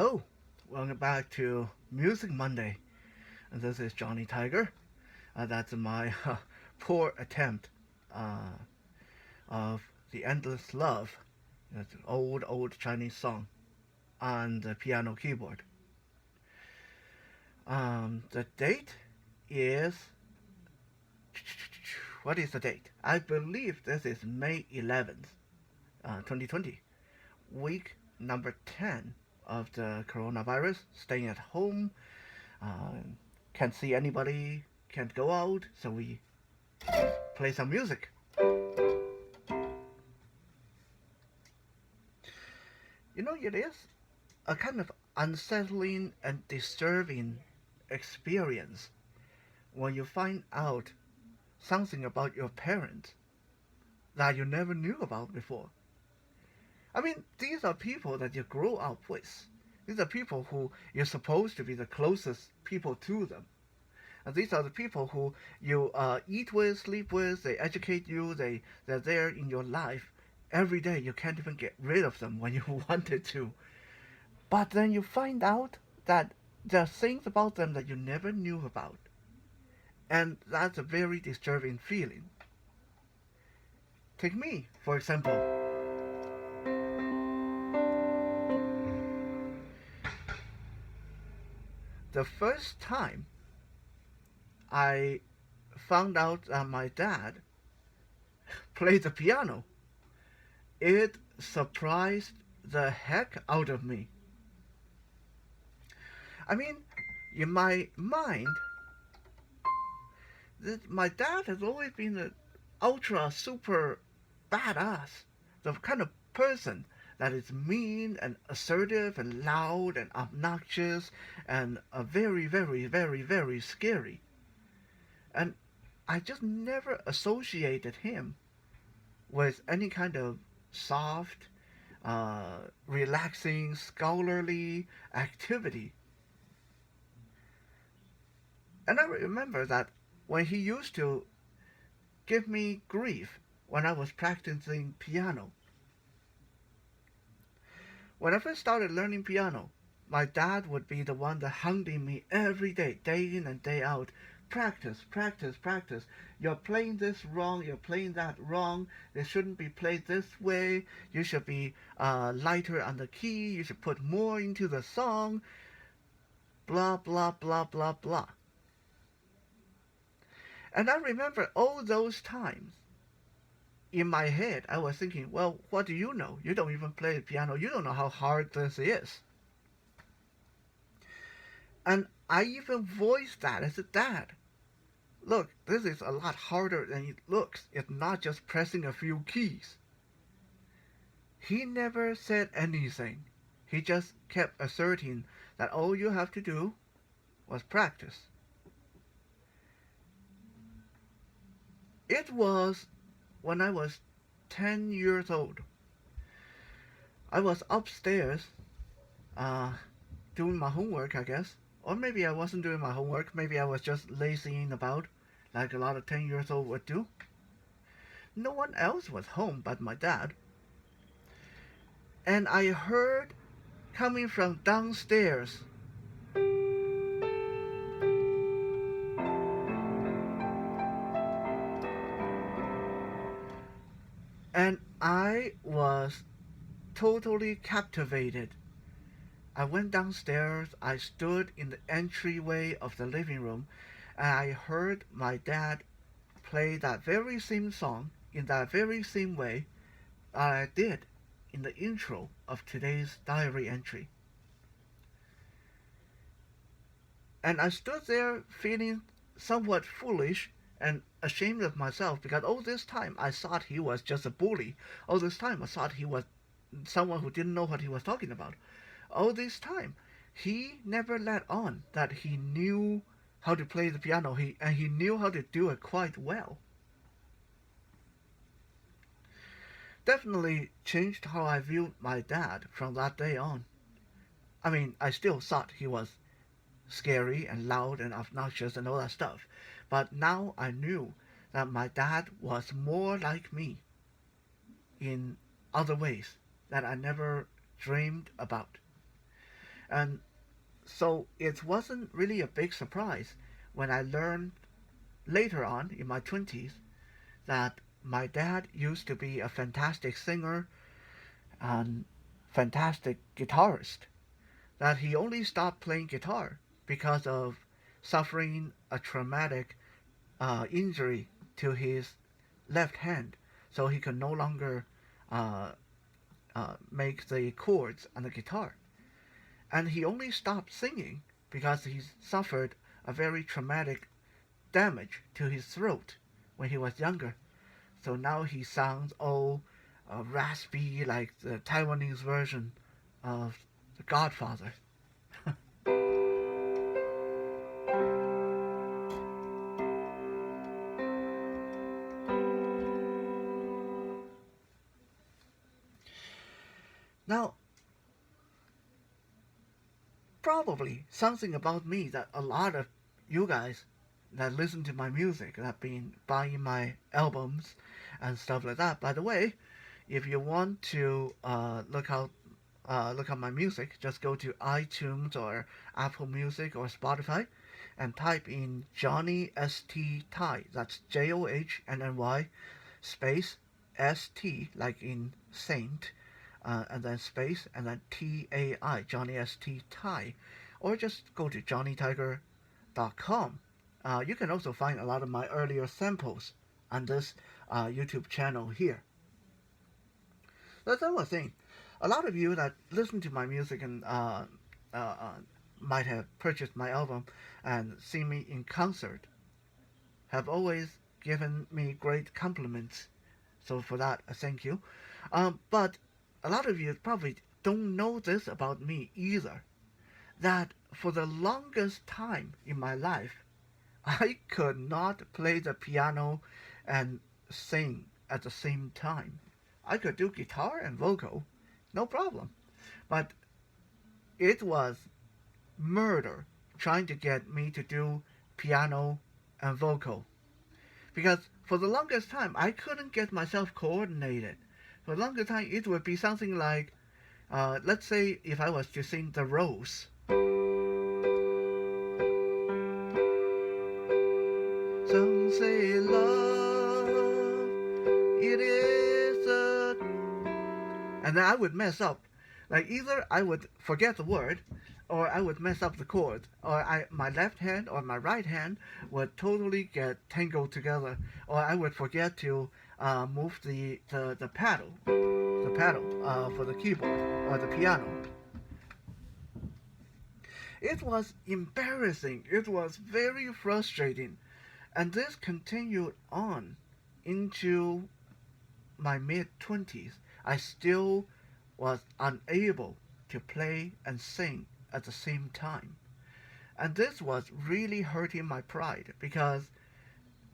Hello, welcome back to Music Monday. And this is Johnny Tiger. That's my poor attempt uh, of The Endless Love. That's an old Chinese song on the piano keyboard. The date is. What is the date? I believe this is May 11th, 2020. Week number 10 of the coronavirus, staying at home, uh, can't see anybody, can't go out, so we play some music. It is a kind of unsettling and disturbing experience when you find out something about your parents that you never knew about before. I mean, these are people that you grow up with. These are people who you're supposed to be the closest people to them. And these are the people who you eat with, sleep with, they educate you, they're there in your life every day. You can't even get rid of them when you wanted to. But then you find out that there are things about them that you never knew about. And that's a very disturbing feeling. Take me, for example. The first time I found out that my dad played the piano, it surprised the heck out of me. I mean, in my mind, my dad has always been an ultra super badass, the kind of person that is mean and assertive and loud and obnoxious and very scary. And I just never associated him with any kind of soft, relaxing, scholarly activity. And I remember that when he used to give me grief when I was practicing piano. When I first started learning piano, my dad would be the one that hounding me every day in and day out. Practice, practice, practice. You're playing this wrong, you're playing that wrong. It shouldn't be played this way. You should be lighter on the key. You should put more into the song. Blah, blah, blah, blah, blah. And I remember all those times in my head, I was thinking, well, what do you know? You don't even play the piano. You don't know how hard this is. And I even voiced that as a dad. Look, this is a lot harder than it looks. It's not just pressing a few keys. He never said anything. He just kept asserting that all you have to do was practice. It was when I was 10 years old. I was upstairs doing my homework, I guess. Or maybe I wasn't doing my homework. Maybe I was just lazying about like a lot of 10 years old would do. No one else was home but my dad. And I heard coming from downstairs, and I was totally captivated. I went downstairs, I stood in the entryway of the living room, and I heard my dad play that very same song in that very same way that I did in the intro of today's diary entry. And I stood there feeling somewhat foolish and ashamed of myself because all this time I thought he was just a bully. All this time I thought he was someone who didn't know what he was talking about. All this time he never let on that he knew how to play the piano, and he knew how to do it quite well. Definitely changed how I viewed my dad from that day on. I mean, I still thought he was scary and loud and obnoxious and all that stuff, but now I knew that my dad was more like me in other ways that I never dreamed about. And so it wasn't really a big surprise when I learned later on in my 20s that my dad used to be a fantastic singer and fantastic guitarist, that he only stopped playing guitar because of suffering a traumatic injury to his left hand, so he could no longer uh, make the chords on the guitar. And he only stopped singing because he suffered a very traumatic damage to his throat when he was younger. So now he sounds all raspy like the Taiwanese version of The Godfather. Now, probably something about me that a lot of you guys that listen to my music, that have been buying my albums and stuff like that. By the way, if you want to look at my music, just go to iTunes or Apple Music or Spotify and type in Johnny St. Tai. That's JOHNNY space ST like in Saint, and then space and then TAI, Johnny St. Tai, or just go to johnnytiger.com. You can also find a lot of my earlier samples on this YouTube channel here. That's another thing. A lot of you that listen to my music and might have purchased my album and seen me in concert have always given me great compliments. So for that, thank you. But a lot of you probably don't know this about me either. That for the longest time in my life, I could not play the piano and sing at the same time. I could do guitar and vocal, no problem. But it was murder trying to get me to do piano and vocal. Because for the longest time, I couldn't get myself coordinated. For the longest time, it would be something like, let's say if I was to sing The Rose. Some say love, it is a... And then I would mess up. Like either I would forget the word, or I would mess up the chord, or my left hand or my right hand would totally get tangled together, or I would forget to move the paddle, for the keyboard or the piano. It was embarrassing. It was very frustrating. And this continued on into my mid-20s. I still was unable to play and sing at the same time. And this was really hurting my pride because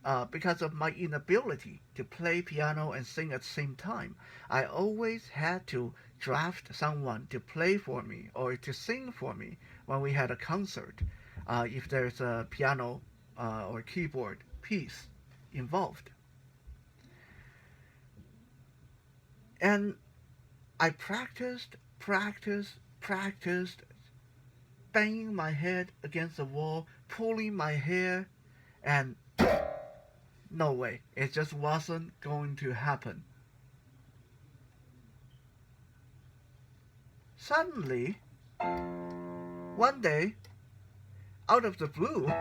of my inability to play piano and sing at the same time. I always had to draft someone to play for me or to sing for me when we had a concert, if there's a piano or keyboard piece involved. And I practiced, banging my head against the wall, pulling my hair, and no way, it just wasn't going to happen. Suddenly, one day, out of the blue,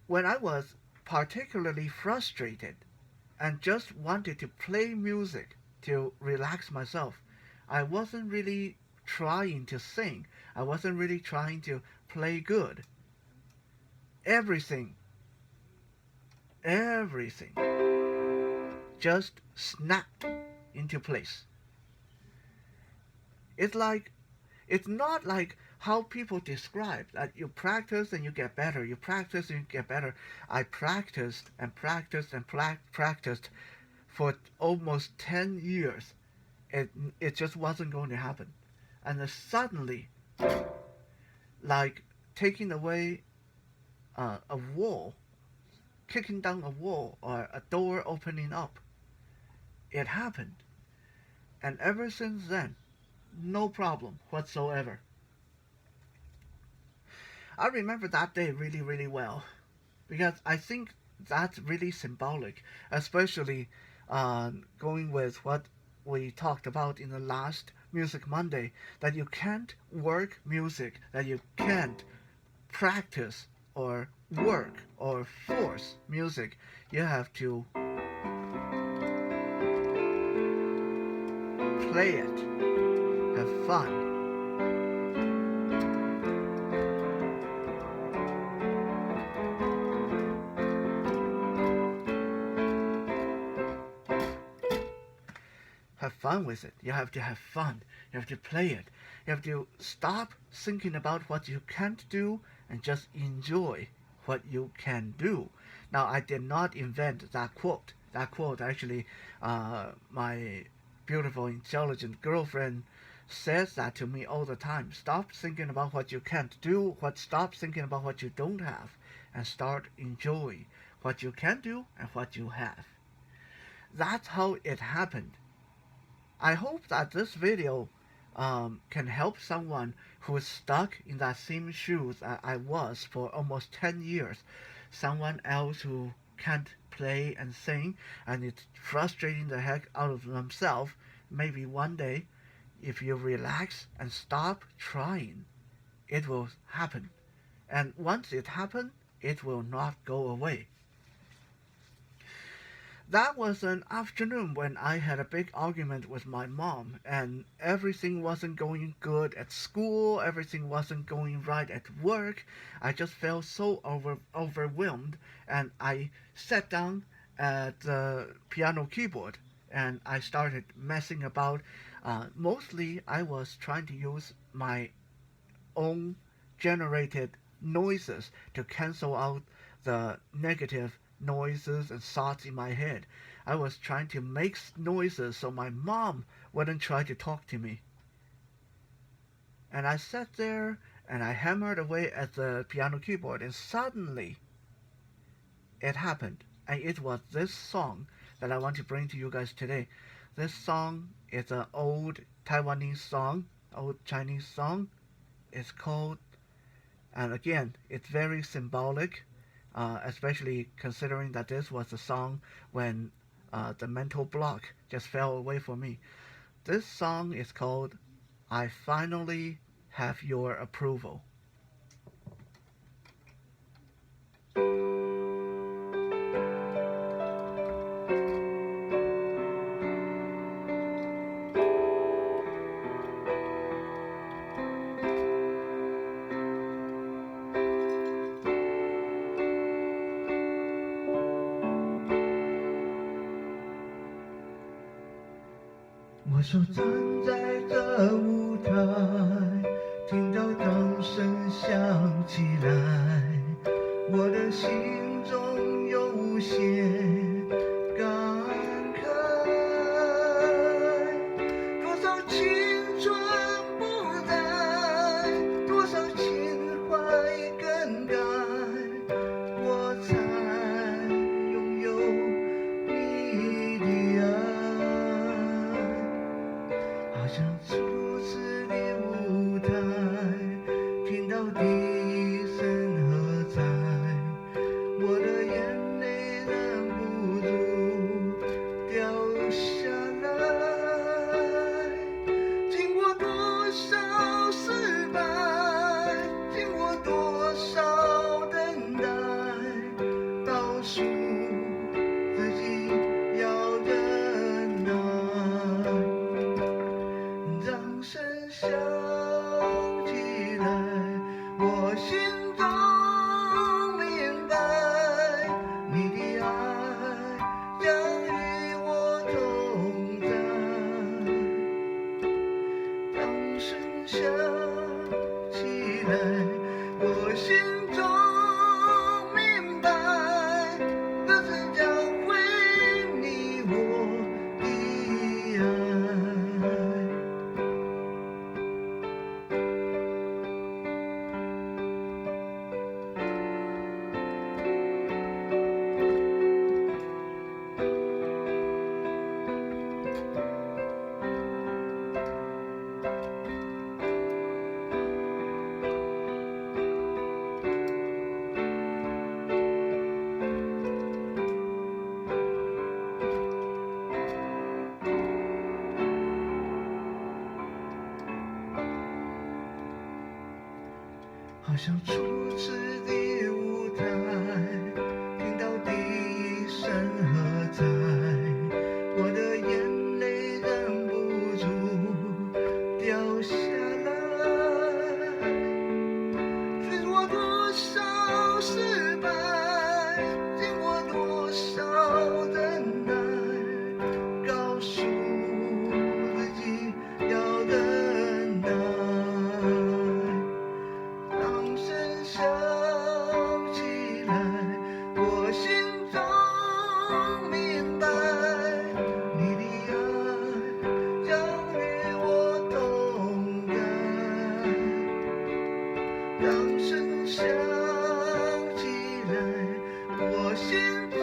when I was particularly frustrated and just wanted to play music to relax myself, I wasn't really trying to sing. I wasn't really trying to play good. Everything just snapped into place. It's not like how people describe that you practice and you get better. You practice and you get better. I practiced and practiced for almost 10 years. It just wasn't going to happen. And then suddenly, like taking away a wall, kicking down a wall or a door opening up, it happened. And ever since then, no problem whatsoever. I remember that day really, really well because I think that's really symbolic, especially going with what we talked about in the last Music Monday, that you can't work music, that you can't practice or work or force music. You have to play it, have fun. Have fun with it. You have to have fun. You have to play it. You have to stop thinking about what you can't do and just enjoy what you can do. Now, I did not invent that quote. That quote actually, my beautiful, intelligent girlfriend says that to me all the time. Stop thinking about what you can't do. Stop thinking about what you don't have, and start enjoying what you can do and what you have. That's how it happened. I hope that this video can help someone who is stuck in that same shoes that I was for almost 10 years. Someone else who can't play and sing and it's frustrating the heck out of themselves. Maybe one day, if you relax and stop trying, it will happen. And once it happens, it will not go away. That was an afternoon when I had a big argument with my mom, and everything wasn't going good at school, everything wasn't going right at work. I just felt so overwhelmed, and I sat down at the piano keyboard and I started messing about. Mostly, I was trying to use my own generated noises to cancel out the negative noises and thoughts in my head. I was trying to make noises so my mom wouldn't try to talk to me. And I sat there and I hammered away at the piano keyboard, and suddenly it happened. And it was this song that I want to bring to you guys today. This song is an old Taiwanese song, old Chinese song. It's called, and again, it's very symbolic, especially considering that this was a song when the mental block just fell away from me. This song is called I Finally Have Your Approval.我手站在这舞台，听到掌声响起来，我的心中有无限感慨。多少青春不在，多少情怀更改，我才拥有你的爱。好像初次的舞台，听到笛声喝彩，像初次的舞台，听到笛声何在，我的眼泪忍不住掉下来。经过多少失败，经过多少等待，告诉自己要等待。掌声响起来，我心中明白，你的爱将与我同在。掌声响起来，我心中